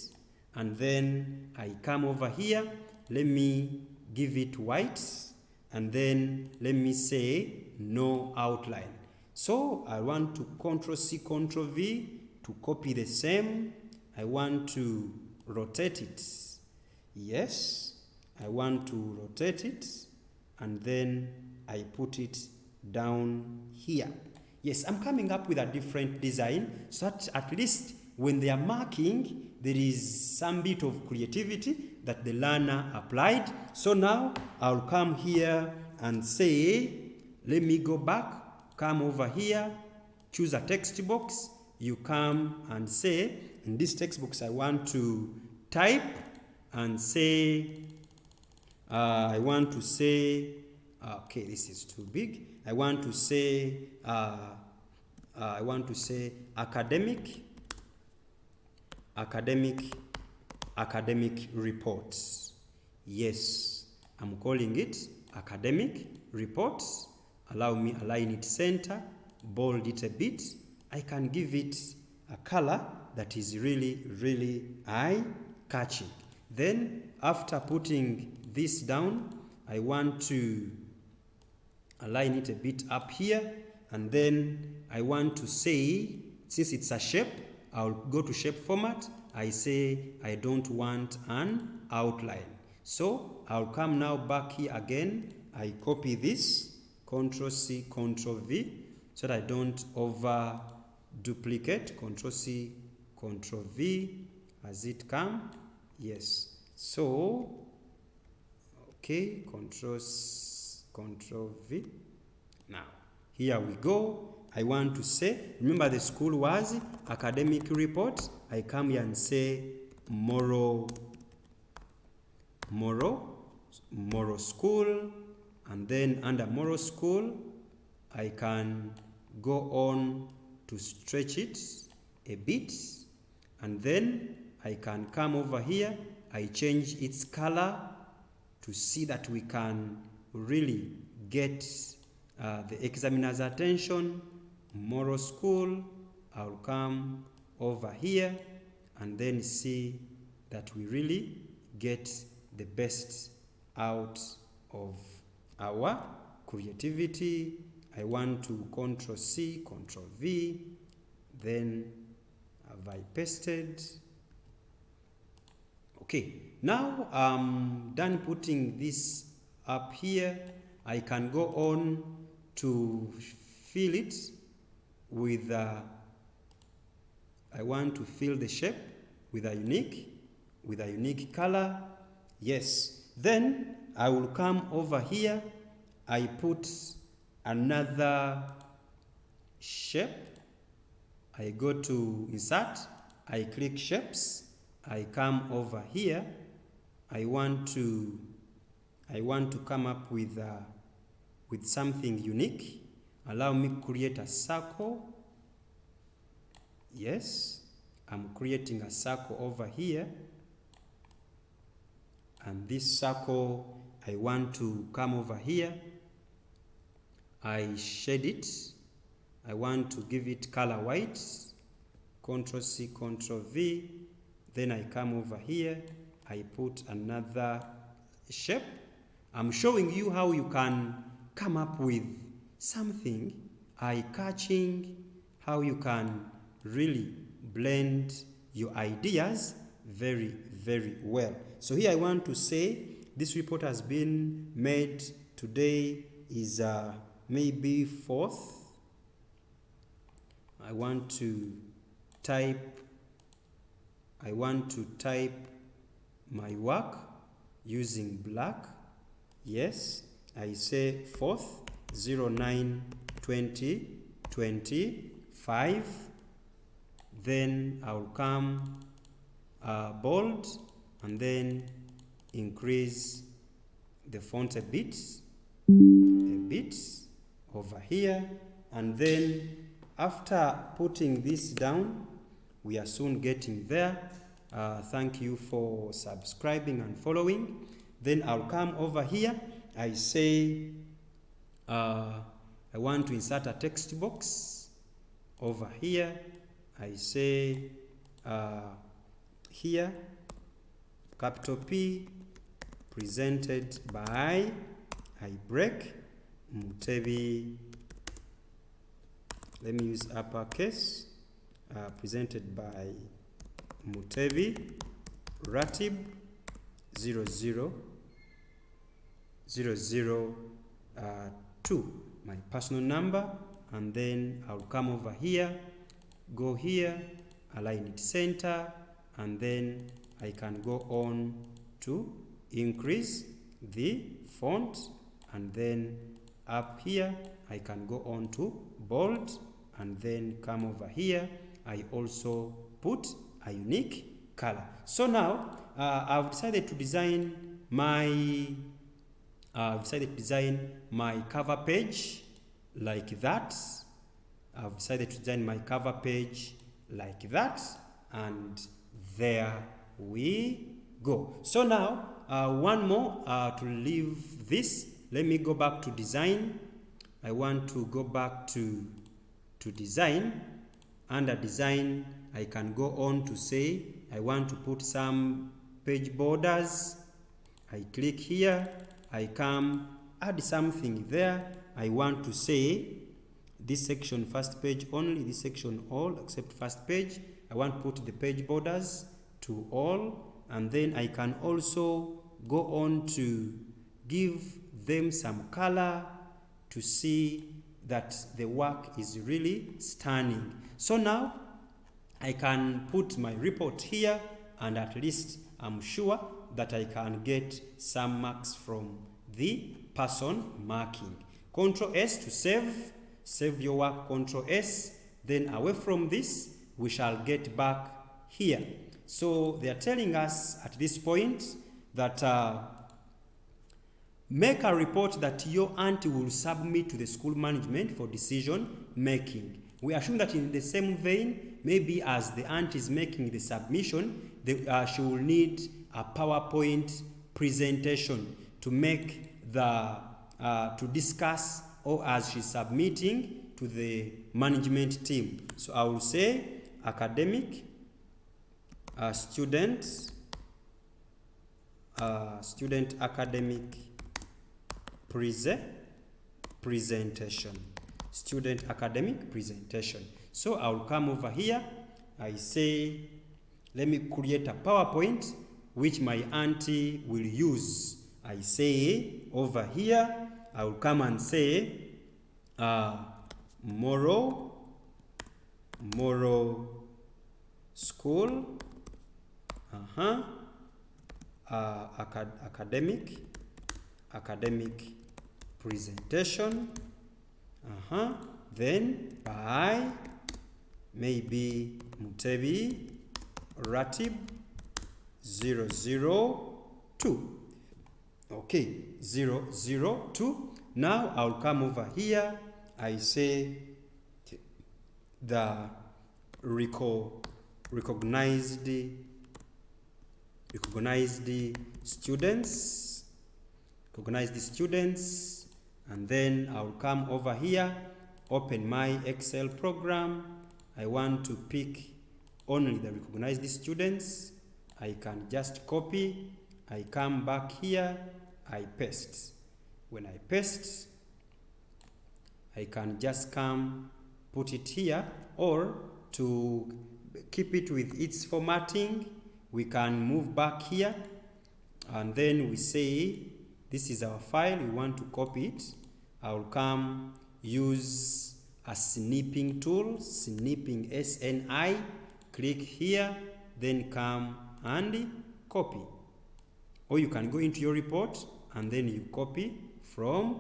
[SPEAKER 1] and then I come over here. Let me give it white, and then let me say no outline. So I want to Ctrl C, Ctrl V to copy the same. I want to rotate it. Yes, I want to rotate it, and then I put it down here. Yes, I'm coming up with a different design so that at least when they are marking, there is some bit of creativity that the learner applied. So now I'll come here and say, let me go back, come over here, choose a text box. You come and say, in this text box I want to type and say, I want to say, okay, this is too big. I want to say academic reports. Yes, I'm calling it academic reports. Allow me align it center, bold it a bit. I can give it a color that is really eye-catching. Then after putting this down, I want to align it a bit up here, and then I want to say, since it's a shape, I'll go to shape format. I say I don't want an outline. So I'll come now back here again. I copy this, Ctrl C, Ctrl V, so that I don't over duplicate. Ctrl C, Ctrl V, as it come. Yes. So, okay, Ctrl V. Now, here we go. I want to say, remember the school was academic report. I come here and say moral school, and then under moral school, I can go on to stretch it a bit, and then I can come over here. I change its color to see that we can really get the examiner's attention. Moral school, I'll come over here and then see that we really get the best out of our creativity. I want to Ctrl C, Ctrl V, then have I pasted. Okay, now I'm done putting this up here. I can go on to fill it with I want to fill the shape with a unique color. Yes, then I will come over here. I put another shape. I go to insert, I click shapes, I come over here. I want to come up with something unique. Allow me to create a circle. Yes, I'm creating a circle over here, and this circle, I want to come over here. I shade it. I want to give it color white. Ctrl C, Ctrl V. Then I come over here. I put another shape. I'm showing you how you can come up with something eye-catching, how you can really blend your ideas very well. So here I want to say this report has been made today is maybe 4th. I want to type my work using black. Yes, I say 4th 09/20/25. Then I'll come bold and then increase the font a bit over here, and then after putting this down, we are soon getting there. Thank you for subscribing and following. Then I'll come over here. I say I want to insert a text box over here. I say here, capital P, presented by, I break, Mutebi, let me use uppercase, presented by Mutebi, Ratib 00002, my personal number, and then I'll come over here, go here, align it center, and then I can go on to increase the font, and then up here I can go on to bold, and then come over here. I also put a unique color. So now I've decided to design my cover page like that. I've decided to design my cover page like that, and there we go. So now one more to leave this. Let me go back to design. I want to go back to design. Under design, I can go on to say I want to put some page borders. I click here, I come add something there. I want to say this section first page only, this section all except first page. I want to put the page borders to all, and then I can also go on to give them some color to see that the work is really stunning. So now I can put my report here, and at least I'm sure that I can get some marks from the person marking. Control S to save your work, Control S. Then away from this, we shall get back here. So they are telling us at this point that make a report that your auntie will submit to the school management for decision making. We assume that in the same vein, maybe as the auntie is making the submission, she will need a PowerPoint presentation to make to discuss, or as she's submitting to the management team. So I will say academic student academic presentation. Student academic presentation. So I will come over here. I say, let me create a PowerPoint which my auntie will use. I say over here, I will come and say, moral school, academic presentation, then by maybe Mutebi Ratib 002. Okay, 002. Now I'll come over here. I say the recognized students, and then I'll come over here, open my Excel program. I want to pick only the recognized students. I can just copy. I come back here, I paste. When I paste, I can just come put it here, or to keep it with its formatting, we can move back here, and then we say this is our file, we want to copy it. I will come use a snipping tool, snipping SNI, click here, then come and copy. Or you can go into your report and then you copy from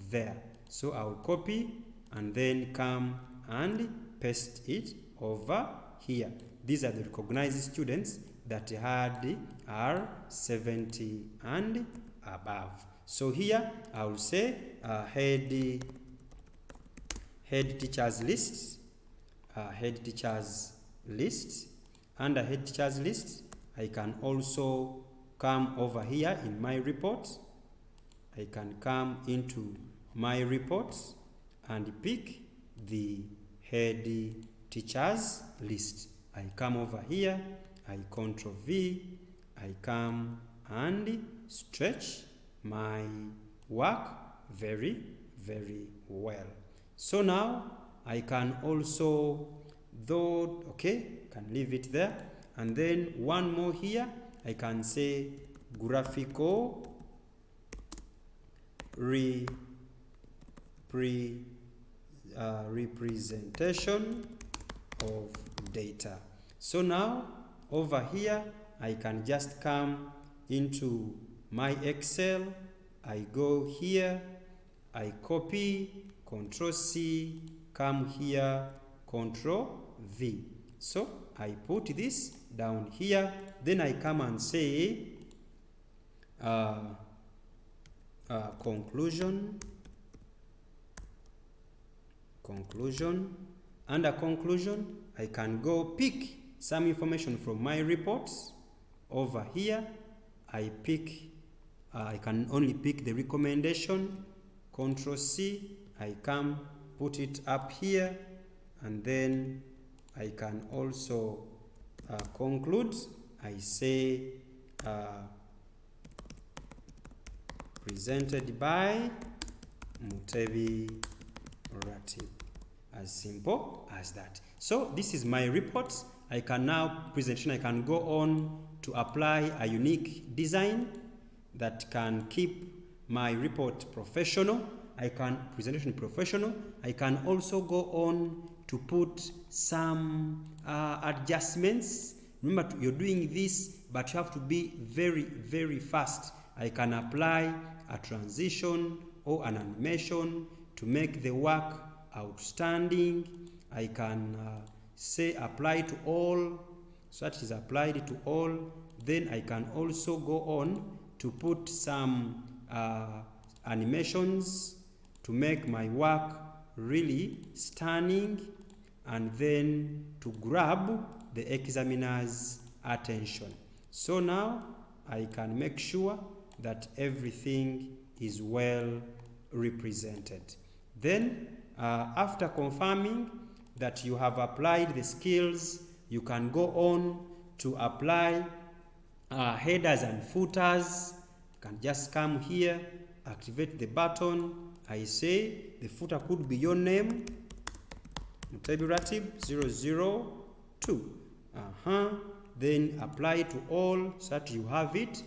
[SPEAKER 1] there. So I will copy and then come and paste it over here. These are the recognized students that had are 70 and above. So here I will say head teachers list, Under head teachers list, I can also come over here in my report. I can come into my reports and pick the head teachers list. I come over here, I Ctrl V, I come and stretch my work very, very well. So now I can also, can leave it there. And then one more here, I can say graphical representation of data. So now over here, I can just come into my Excel. I go here, I copy, Ctrl C, come here, Ctrl V. So I put this down here, then I come and say conclusion. Under conclusion, I can go pick some information from my reports. Over here, I can only pick the recommendation. Ctrl C, I come put it up here, and then I can also conclude. I say presented by Mutebi Ratib. As simple as that. So this is my report. I can now I can go on to apply a unique design that can keep my report professional. I can presentation professional. I can also go on to put some adjustments. Remember, you're doing this, but you have to be very, very fast. I can apply a transition or an animation to make the work outstanding. I can say apply to all, so that is applied to all. Then I can also go on to put some animations to make my work really stunning, and then to grab the examiner's attention. So now I can make sure that everything is well represented. Then after confirming that you have applied the skills, you can go on to apply headers and footers. You can just come here, activate the button. I say the footer could be your name, Mutebi Ratib 002. Then apply to all so that you have it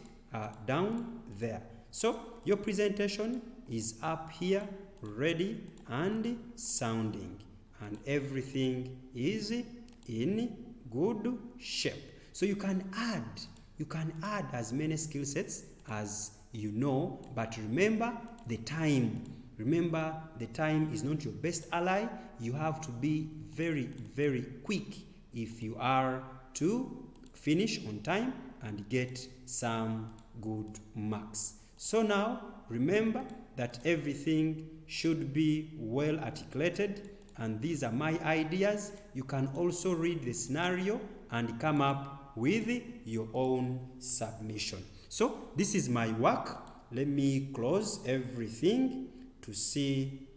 [SPEAKER 1] down there. So your presentation is up here, ready and sounding, and everything is in good shape. So you can add as many skill sets as you know, but remember the time. Remember, the time is not your best ally. You have to be very, very quick if you are to finish on time and get some good marks. So now, remember that everything should be well articulated, and these are my ideas. You can also read the scenario and come up with your own submission. So this is my work. Let me close everything to see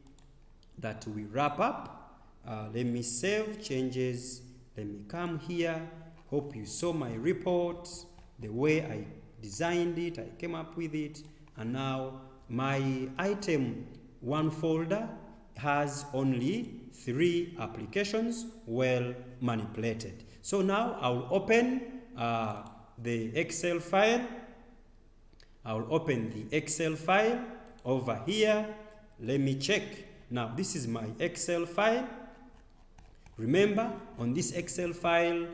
[SPEAKER 1] that we wrap up. Let me save changes. Let me come here. Hope you saw my report, the way I designed it, I came up with it, and now my item 1 folder has only 3 applications well manipulated. So now I'll open the Excel file. I'll open the Excel file over here. Let me check. Now this is my Excel file. Remember, on this Excel file,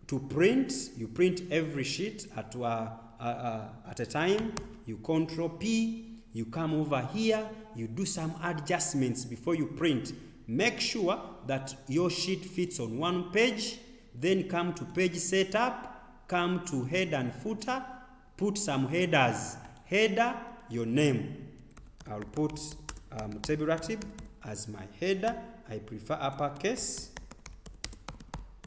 [SPEAKER 1] to print, you print every sheet at a time. You Control P, you come over here, you do some adjustments before you print. Make sure that your sheet fits on one page, then come to page setup, come to head and footer, put some headers. Header, your name. I'll put Mutebi Ratib as my header. I prefer uppercase.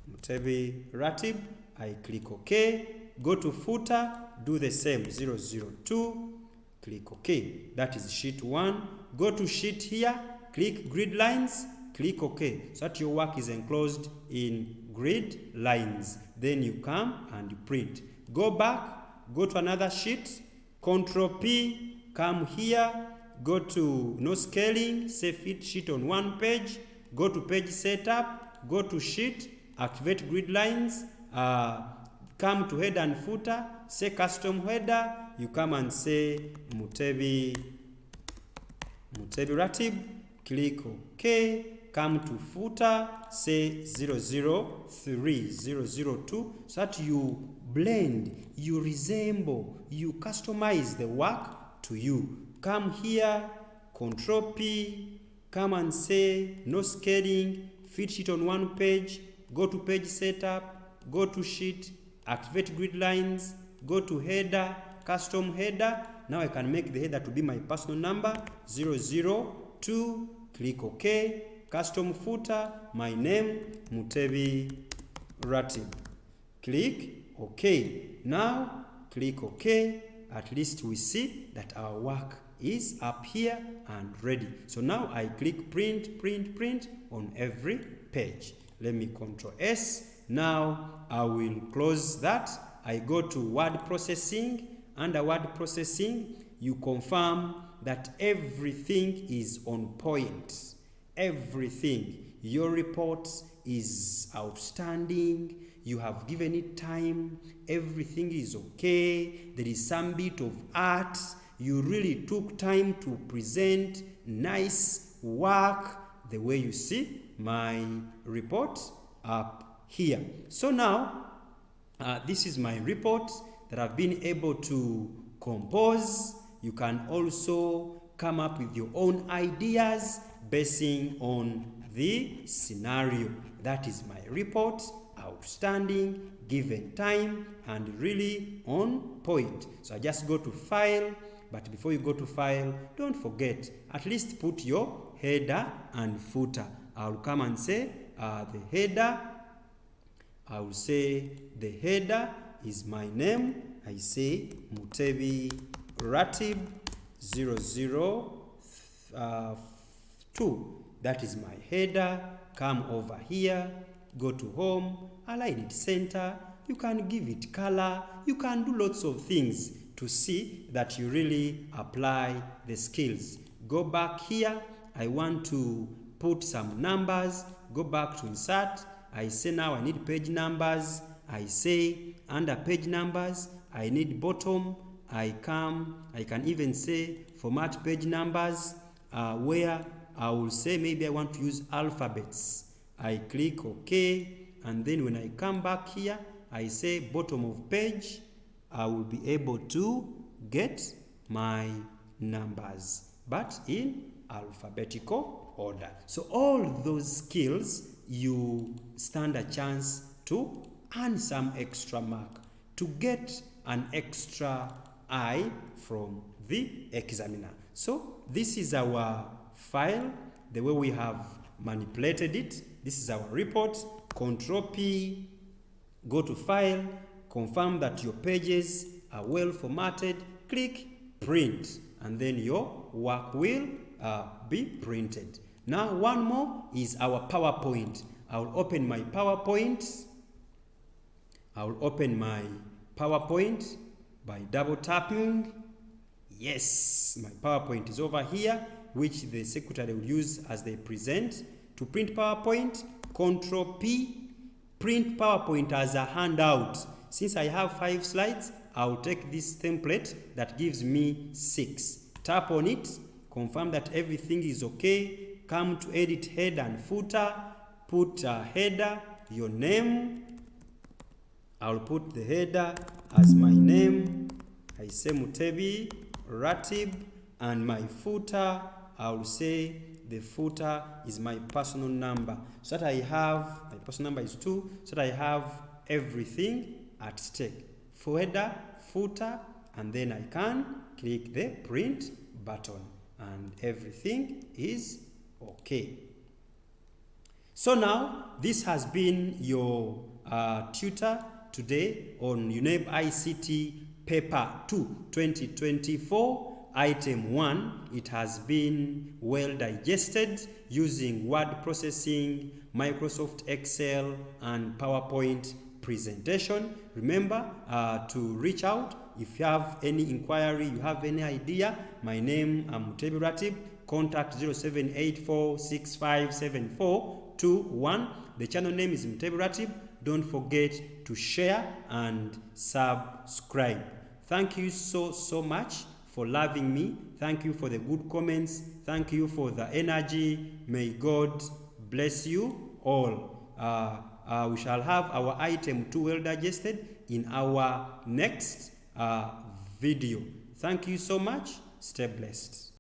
[SPEAKER 1] Mutebi Ratib. I click OK. Go to footer, do the same, 002. Click OK. That is sheet 1. Go to sheet here, click grid lines, click OK. So that your work is enclosed in grid lines. Then you come and you print. Go back, go to another sheet, Control P, come here, go to no scaling, say fit sheet on one page, go to page setup, go to sheet, activate grid lines, come to header and footer, say custom header, you come and say Mutebi Ratib, click OK, come to footer, say 003, 002, so that you blend, you resemble, you customize the work to you. Come here, Control P, come and say no scaling, fit sheet on one page, go to page setup, go to sheet, activate grid lines, go to header, custom header. Now I can make the header to be my personal number, 002, click OK, custom footer, my name, Mutebi Ratib. Click OK. Now click OK. At least we see that our work is up here and ready. So now I click print on every page. Let me Control S. Now I will close that. I go to word processing. Under word processing, you confirm that everything is on point. Everything. Your report is outstanding. You have given it time. Everything is okay. There is some bit of art. You really took time to present nice work the way you see my report up here. So now, this is my report that I've been able to compose. You can also come up with your own ideas basing on the scenario. That is my report, outstanding, given time, and really on point. So I just go to File, but before you go to File, don't forget, at least put your header and footer. I'll come and say the header. I will say the header is my name. I say Mutebi Ratib 002. That is my header. Come over here, go to home, align it center. You can give it color. You can do lots of things to see that you really apply the skills. Go back here. I want to put some numbers. Go back to insert. I say now I need page numbers. I say under page numbers, I need bottom. I can even say format page numbers, where I will say maybe I want to use alphabets. I click OK, and then when I come back here, I say bottom of page. I will be able to get my numbers, but in alphabetical order. So all those skills, you stand a chance to earn some extra mark, to get an extra I from the examiner. So this is our file, the way we have manipulated it. This is our report. Control P, go to File, confirm that your pages are well formatted, click Print, and then your work will be printed. Now one more is our PowerPoint. I will open my PowerPoint. I will open my PowerPoint by double tapping. Yes, my PowerPoint is over here, which the secretary will use as they present. To print PowerPoint, Control P, print PowerPoint as a handout. Since I have 5 slides, I will take this template that gives me 6. Tap on it, confirm that everything is okay. Come to edit header and footer. Put a header, your name. I'll put the header as my name. I say Mutebi Ratib, and my footer, I'll say the footer is my personal number. So that I have, my personal number is 2, so that I have everything at stake. Header, footer, and then I can click the print button, and everything is okay. So now, this has been your tutor today on UNEB ICT Paper 2 2024. Item 1, it has been well digested using word processing, Microsoft Excel, and PowerPoint presentation. Remember to reach out if you have any inquiry, you have any idea. My name, I'm Mutebi Ratib. Contact 0784657421. The channel name is Mutebi Ratib. Don't forget to share and subscribe. Thank you so much for loving me. Thank you for the good comments. Thank you for the energy. May God bless you all. We shall have our item 2 well digested in our next video. Thank you so much. Stay blessed.